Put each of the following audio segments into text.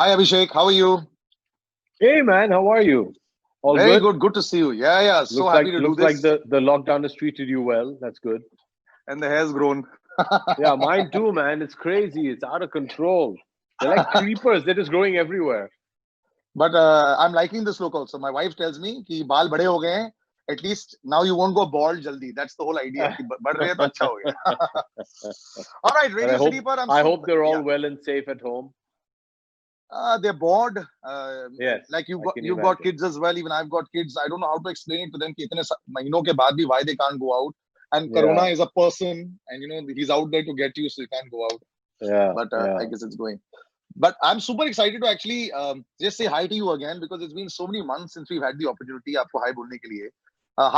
Hi Abhishek, how are you? Hey man, how are you? All Very good? good, good to see you. Yeah, yeah, so Looks like happy to do looks like this. the lockdown has treated you well. That's good. And the hair's grown. Yeah, mine too, man. It's crazy. It's out of control. They're like creepers. They're just growing everywhere. But I'm liking this look also. My wife tells me कि बाल बड़े हो गए हैं. At least now you won't go bald jaldi. That's the whole idea. कि बढ़ रहे हैं तो अच्छा हो गया. All right, And I Radio City hope पर I'm I super. hope they're Yeah, all well and safe at home. they're bored. Yes, Like I can you've got imagine. kids as well. Even I've got kids. I don't know how to explain it to them कि इतने महीनों के बाद भी why they can't go out. And Corona Yeah, is a person, and he's out there to get you, so you can't go out. yeah, But I yeah. guess it's going. But I'm super excited to actually just say hi to you again because it's been so many months since we've had the opportunity आपको hi बोलने के लिए.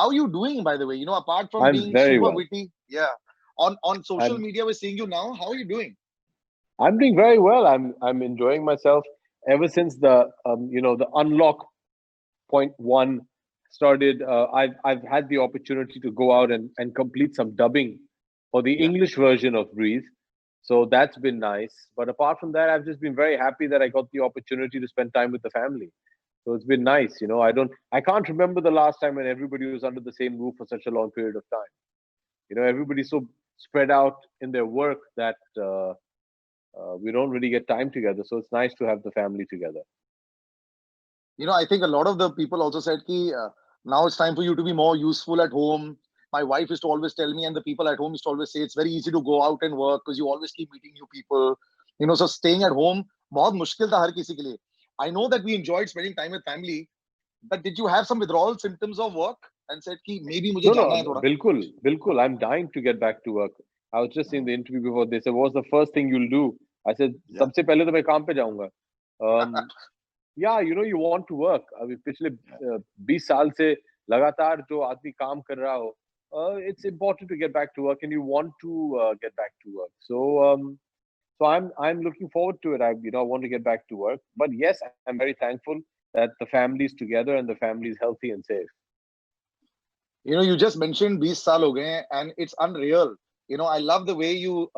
How are you doing, by the way? Apart from I'm being very super well. witty, yeah. On social I'm media, we're seeing you now. How are you doing? I'm doing very well. I'm enjoying myself ever since the unlock point one started. I've had the opportunity to go out and complete some dubbing for the Yeah. English version of Breathe. So that's been nice. But apart from that, I've just been very happy that I got the opportunity to spend time with the family. So it's been nice. I can't remember the last time when everybody was under the same roof for such a long period of time. Everybody's so spread out in their work that we don't really get time together. So it's nice to have the family together. I think a lot of the people also said ki, now it's time for you to be more useful at home. My wife used to always tell me, and the people at home used to always say, it's very easy to go out and work because you always keep meeting new people. So staying at home, बहुत मुश्किल था हर किसी के लिए. I know that we enjoyed spending time with family, but did you have some withdrawal symptoms of work and said कि maybe मुझे No, no, जाना है थोड़ा? bilkul, bilkul. I'm dying to get back to work. I was just in the interview before. They said, "What's the first thing you'll do?" I said, Yeah. "सबसे पहले तो मैं काम पे जाऊंगा." Um, yeah, you want to work. अभी पिछले 20 साल से लगातार जो आदमी काम कर रहा हो, it's important to get back to work, and you want to get back to work. So I'm looking forward to it. I want to get back to work. But yes, I'm very thankful that the family is together and the family is healthy and safe. You just mentioned 20 साल हो गए हैं and it's unreal. I love the way you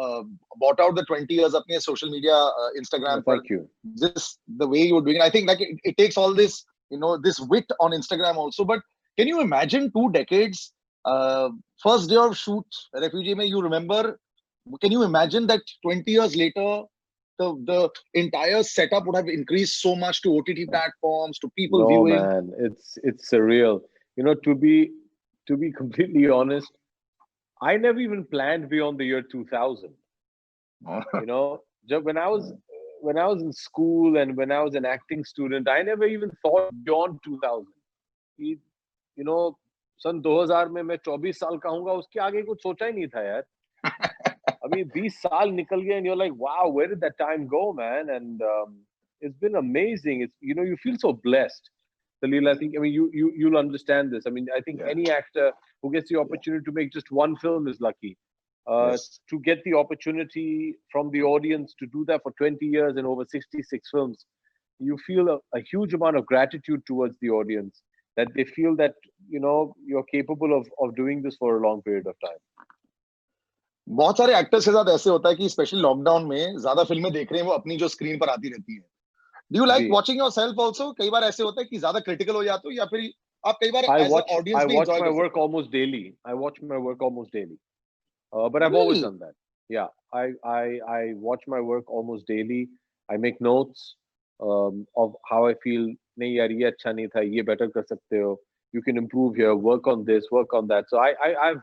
bought out the 20 years अपने social media, No, Instagram पर, thank you. just the way you were doing it. I think like it takes all this, this wit on Instagram also. But can you imagine 2 decades, uh, first day of shoot, Refugee mein, you remember, can you imagine that 20 years later, the entire setup would have increased so much to OTT platforms, to people No, viewing? man, it's surreal. To be completely honest, I never even planned beyond the year 2000. When I was in school and when I was an acting student, I never even thought beyond 2000. कि, You know, सन 2000 में मैं 24 साल का हूँगा उसके आगे कुछ सोचा ही नहीं था यार. I mean, 20 साल निकल गए and you're like, wow, where did that time go, man? And it's been amazing. You feel so blessed. Salil, you'll understand this. I mean, I think Yeah. any actor who gets the Yeah. opportunity to make just one film is lucky. Yes. To get the opportunity from the audience to do that for 20 years and over 66 films, you feel a huge amount of gratitude towards the audience that they feel that you're capable of doing this for a long period of time. बहुत सारे actors के साथ ऐसे होता है कि specially lockdown में ज्यादा फिल्में देख रहे हैं वो अपनी जो स्क्रीन पर आती रहती है. डू यू लाइक जी. Watching yourself also? कई बार ऐसे होता है कि ज्यादा क्रिटिकल हो जाते हो या फिर आप कई बार I as a watch audience I भी watch एंजॉय my कर work सकते हो. almost daily. I watch my work almost daily. But I've always Really? done that. Yeah, I watch my work almost daily. I make notes of how I feel. नहीं यार ये अच्छा नहीं था ये better कर सकते हो. You can improve here. Work on this. Work on that. So I've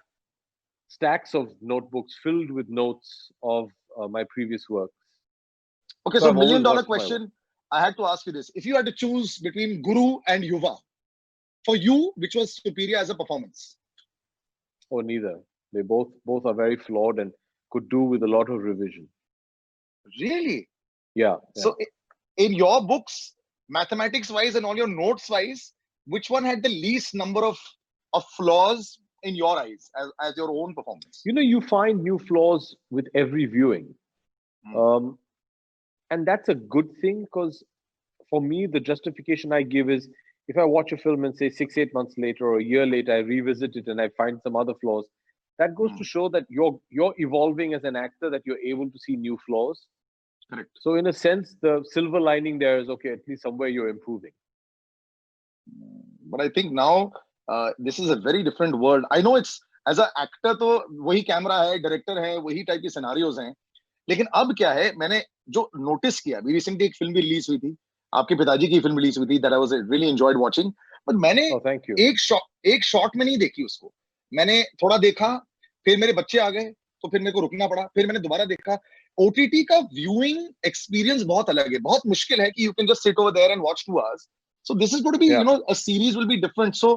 stacks of notebooks filled with notes of my previous works. Okay, So so I've million always dollar watched my work. question. I had to ask you this. If you had to choose between Guru and Yuva, for you, which was superior as a performance? Or neither. They both are very flawed and could do with a lot of revision. Really? Yeah, yeah. So in your books, mathematics wise and all your notes wise, which one had the least number of flaws in your eyes as your own performance? You find new flaws with every viewing. Hmm. And that's a good thing because for me, the justification I give is if I watch a film and say 6, 8 months later or a year later, I revisit it and I find some other flaws, that goes Hmm. to show that you're evolving as an actor, that you're able to see new flaws. Correct. So in a sense, the silver lining there is, okay, at least somewhere you're improving. But I think now this is a very different world. I know it's as a actor तो वही camera है, director है, वही type के scenarios हैं. लेकिन अब क्या है, मैंने जो नोटिस किया, अभी रिसेंटली एक फिल्म भी रिलीज हुई थी, आपके पिताजी की फिल्म रिलीज हुई थी, that I was really enjoyed watching. But मैंने Oh, thank you. एक शॉट में नहीं देखी उसको. मैंने थोड़ा देखा, फिर मेरे बच्चे आ गए, तो फिर मेरे को रुकना पड़ा, फिर मैंने दोबारा देखा. ओटीटी का व्यूइंग एक्सपीरियंस बहुत अलग है. बहुत मुश्किल है कि you can just sit over there and watch 2 hours. So this is going to be, Yeah. a series will be different. So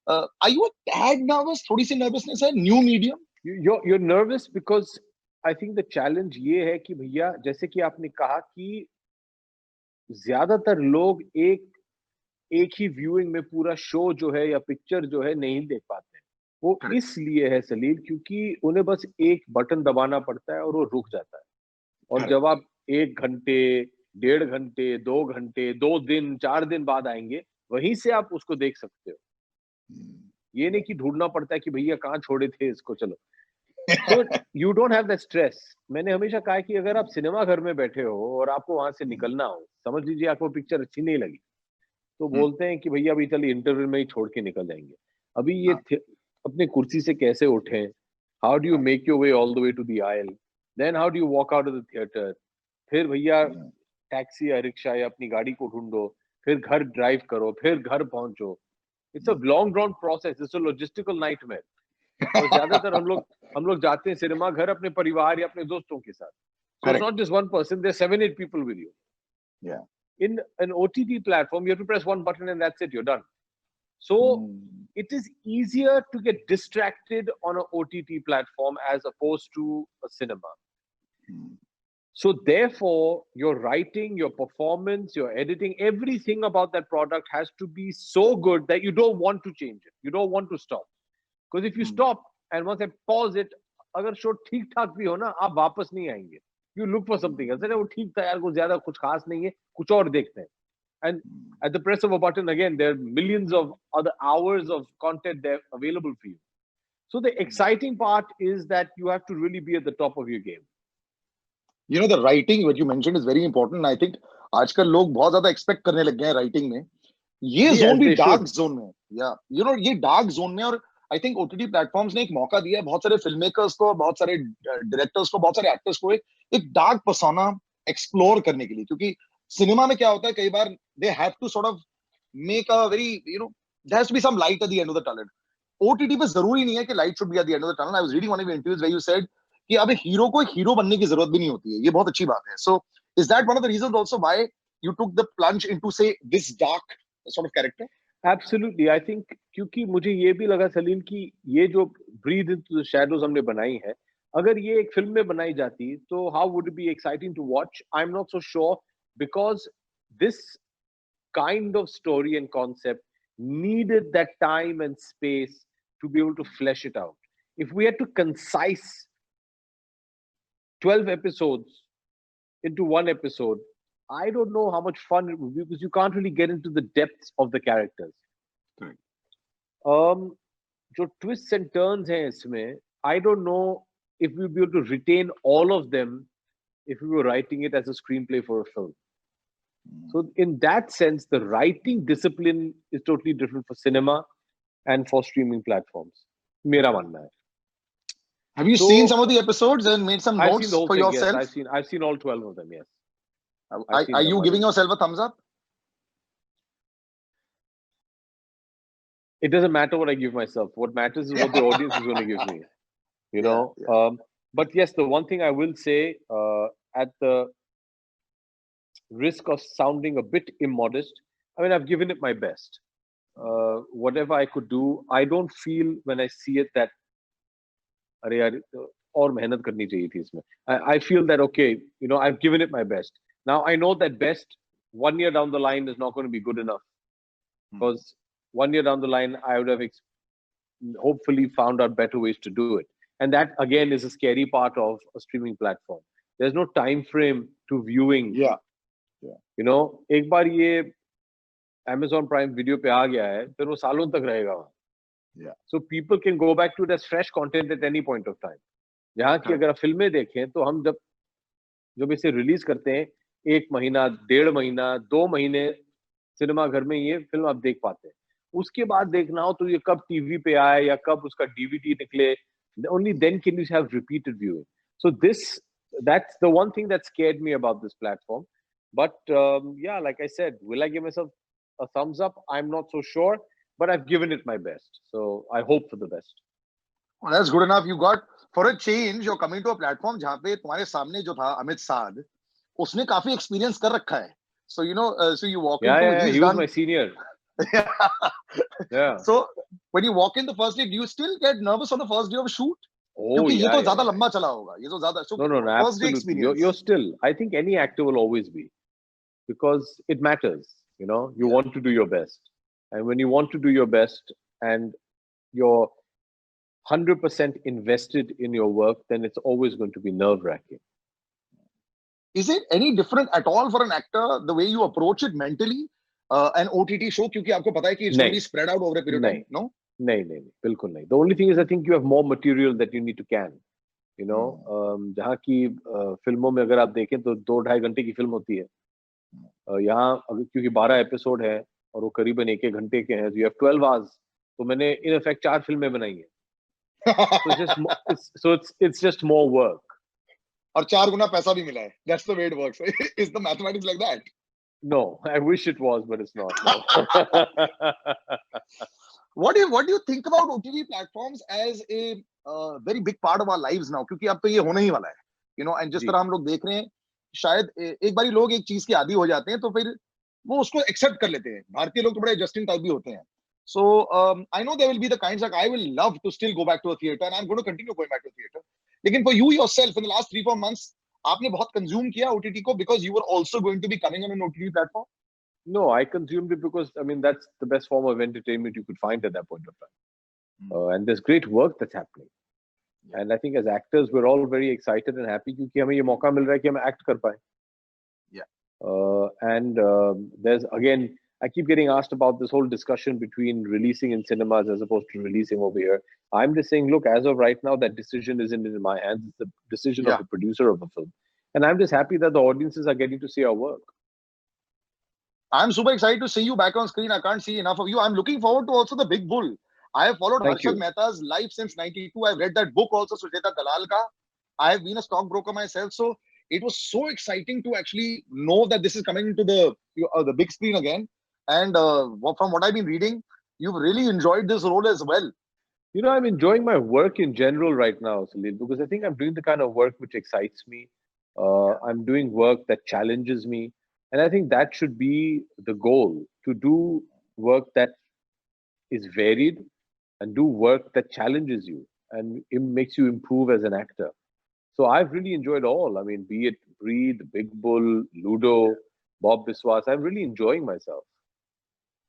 are you a tad nervous? थोड़ी सी nervousness है, new medium? You're nervous because I think the challenge ये है कि भैया, जैसे कि आपने कहा कि ज्यादातर लोग एक ही व्यूइंग में पूरा शो जो है या पिक्चर जो है नहीं देख पाते हैं. वो Correct. इसलिए है सलील, क्योंकि उन्हें बस एक बटन दबाना पड़ता है और वो रुक जाता है. और Correct. जब आप 1 घंटे, 1.5 घंटे, 2 घंटे, 2 दिन, 4 दिन बाद आएंगे, वहीं से आप उसको देख सकते हो. ये नहीं कि ढूंढना पड़ता है कि भैया कहाँ छोड़े थे इसको, चलो. So you don't have that stress. मैंने हमेशा कहा है कि अगर आप सिनेमा घर में बैठे हो और आपको वहां से निकलना हो, समझ लीजिए आपको पिक्चर अच्छी नहीं लगी, तो बोलते हैं कि भैया अभी चलिए इंटरवल में ही छोड़ के निकल जाएंगे. अभी ये अपने कुर्सी से कैसे उठे, how do you make your way all the way to the aisle, then how do you walk out of the theatre, फिर भैया टैक्सी या रिक्शा या अपनी गाड़ी को ढूंढो, फिर घर ड्राइव करो, फिर घर पहुंचो. It's a long drawn process, it's a logistical nightmare. और ज्यादातर हम लोग जाते हैं सिनेमा घर अपने परिवार या अपने दोस्तों के साथ. So it's not just one person, there's 7-8 people with you. Yeah. In an OTT platform, you have to press one button and that's it, you're done. So it is easier to get distracted on an OTT platform as opposed to a cinema. So therefore, your writing, your performance, your editing, everything about that product has to be so good that you don't want to change it. You don't want to stop. Because if you stop and once I pause it, अगर show ठीक ठाक भी हो ना, आप वापस नहीं आएंगे. You look for something else. वो ठीक था यार, कुछ ज्यादा कुछ खास नहीं है, कुछ और देखते हैं. And at the press of a button, again, there are millions of other hours of content there available for you. So the exciting part is that you have to really be at the top of your game. The writing what you mentioned is very important. I think आजकल लोग बहुत ज्यादा expect करने लग गए हैं writing में. ये जोन भी डार्क जोन में, ये डार्क जोन में. और आई थिंक ओटीटी प्लेटफॉर्म्स ने एक मौका दिया है बहुत सारे फिल्म मेकर्स को, बहुत सारे डायरेक्टर्स को, बहुत सारे एक्टर्स को एक डार्क पर्सोना एक्सप्लोर करने के लिए. क्योंकि सिनेमा में क्या होता है, कई बार they have to sort of make a very there has to be some light at the end of the tunnel. OTT पे जरूरी नहीं है कि light should be at the end of the tunnel. I was reading one of your interviews where you said कि अब hero को एक hero बनने की जरूरत भी नहीं होती है. ये बहुत अच्छी बात है. So is that one of the reasons also why you took the plunge into say this dark sort of character? Absolutely. I think क्योंकि मुझे ये भी लगा सलीम कि ये जो ब्रीथ इनटू द शैडोज हमने बनाई है, अगर ये एक फिल्म में बनाई जाती तो how would it be exciting to watch? I am not so sure, because this kind of story and concept needed that time and space to be able to flesh it out. If we had to concise 12 episodes into one episode, I don't know how much fun it would be, because you can't really get into the depths of the characters. Correct. जो twists and turns हैं इसमें, I don't know if we'll be able to retain all of them if we were writing it as a screenplay for a film. So in that sense, the writing discipline is totally different for cinema and for streaming platforms. मेरा मानना है. Have you seen some of the episodes and made some I've notes seen the whole for thing, yourself? yes. I've seen all 12 of them, yes. Are you giving yourself a thumbs up? It doesn't matter what I give myself. What matters is what the audience is going to give me. You know? Yeah. But yes, the one thing I will say, at the risk of sounding a bit immodest, I mean, I've given it my best. Whatever I could do, I don't feel when I see it that अरे यार और मेहनत करनी चाहिए थी इसमें. I feel that okay, I've given it my best. Now I know that best 1 year down the line is not going to be good enough, because 1 year down the line I would have hopefully found out better ways to do it. And that again is a scary part of a streaming platform. There's no time frame to viewing. Yeah. एक बार ये Amazon Prime Video पे आ गया है, फिर वो सालों तक रहेगा वहाँ. Yeah. So people can go back to it as fresh content at any point of time. जहाँ की अगर आप फिल्में देखें तो हम जब जब इसे रिलीज करते हैं 1 महीना, 1.5 महीना, 2 महीने सिनेमा घर में ये फिल्म आप देख पाते हैं। उसके बाद देखना हो तो ये कब टीवी पे आए या कब उसका डीवीडी निकले, only then can you have repeated viewing. So that's the one thing that scared me about this platform. But yeah, like I said, will I give myself a thumbs up? I'm not so sure, but I've given it my best. So I hope for the best. Well, that's good enough. You got, for a change, you're coming to a platform जहाँ पे तुम्हारे सामने जो था अमित साध, उसने काफी experience कर रखा है. So so you walk Yeah, into, yeah, he's he was done. my senior. Yeah. So when you walk in the first day, do you still get nervous on the first day of a shoot? Oh, क्योंकि ये yeah, तो yeah, ज्यादा yeah. लंबा चला होगा, ये तो ज्यादा. So No, no, no, first day absolutely. You're experience. still, I think any actor will always be, because it matters, you know, you Yeah. want to do your best. And when you want to do your best and you're 100% invested in your work, then it's always going to be nerve-wracking. Is it any different at all for an actor, the way you approach it mentally, an OTT show, क्योंकि आपको पता है कि it's going to be नहीं, spread out over a period of time? नहीं, No? नहीं, नहीं, नहीं, बिल्कुल नहीं. The only thing is I think you have more material that you need to can. You know, जहाँ की फिल्मों में अगर आप देखें तो 2-2.5 घंटे की फिल्म होती है. यहाँ क्योंकि 12 एपिसोड है और वो करीबन 1-1 घंटे के हैं, so you have 12 hours. तो मैंने in effect 4 फिल्में बनाई हैं. So it's just more work. और 4 गुना पैसा भी मिला है. That's the way it works. Is the mathematics like that? No, I wish it was, but it's not. No. What do you think about OTT platforms as a very big part of our lives now? क्योंकि अब तो ये होने ही वाला है. You know, and जिस जी. तरह हम लोग देख रहे हैं, शायद एक बारी लोग एक चीज के आदी हो जाते हैं तो फिर वो उसको एक्सेप्ट कर लेते हैं. भारतीय लोग तो बड़े एडजस्टिंग टाइप भी होते हैं. So I know there will be the kinds like I will love to still go back to a theater and I'm going to continue going back to theater. लेकिन for you yourself in the last 3-4 months, आपने बहुत consume किया OTT को because you were also going to be coming on an OTT platform? No, I consumed it because, I mean, that's the best form of entertainment you could find at that point of time. And there's great work that's happening. And I think as actors, we're all very excited and happy क्योंकि हमें ये मौका मिल रहा है कि हम act कर पाएं. Yeah. And there's, again, I keep getting asked about this whole discussion between releasing in cinemas as opposed to releasing over here. I'm just saying, look, as of right now, that decision isn't in my hands. It's the decision of the producer of the film. And I'm just happy that the audiences are getting to see our work. I'm super excited to see you back on screen. I can't see enough of you. I'm looking forward to also The Big Bull. I have followed Thank Harshad you. Mehta's life since '92. I've read that book also, Sujata Dalal ka. I have been a stockbroker myself, so it was so exciting to actually know that this is coming into the big screen again. And from what I've been reading, you've really enjoyed this role as well. You know, I'm enjoying my work in general right now, Salil, because I think I'm doing the kind of work which excites me. I'm doing work that challenges me. And I think that should be the goal, to do work that is varied and do work that challenges you and it makes you improve as an actor. So I've really enjoyed all. I mean, be it Breathe, Big Bull, Ludo, Bob Biswas, I'm really enjoying myself.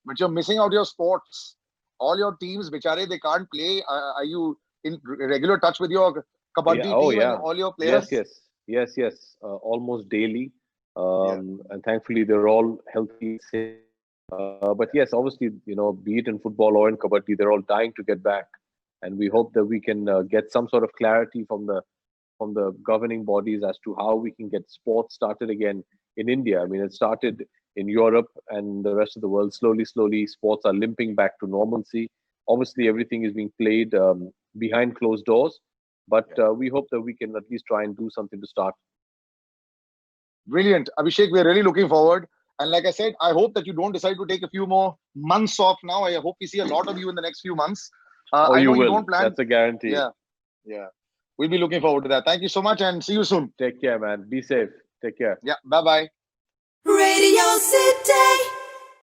But you're missing out your sports. All your teams, bichare, they can't play. Are you in regular touch with your kabaddi team and all your players? Yes. Almost daily. And thankfully, they're all healthy. But yes, obviously, you know, be it in football or in kabaddi, they're all dying to get back. And we hope that we can get some sort of clarity from the governing bodies as to how we can get sports started again in India. I mean, it started in Europe and the rest of the world. Slowly, sports are limping back to normalcy. Obviously, everything is being played behind closed doors. But we hope that we can at least try and do something to start. Brilliant. Abhishek, we're really looking forward. And like I said, I hope that you don't decide to take a few more months off now. I hope we see a lot of you in the next few months. I know you don't plan. That's a guarantee. Yeah. We'll be looking forward to that. Thank you so much and see you soon. Take care, man. Be safe. Take care. Yeah. Bye-bye. Radio City.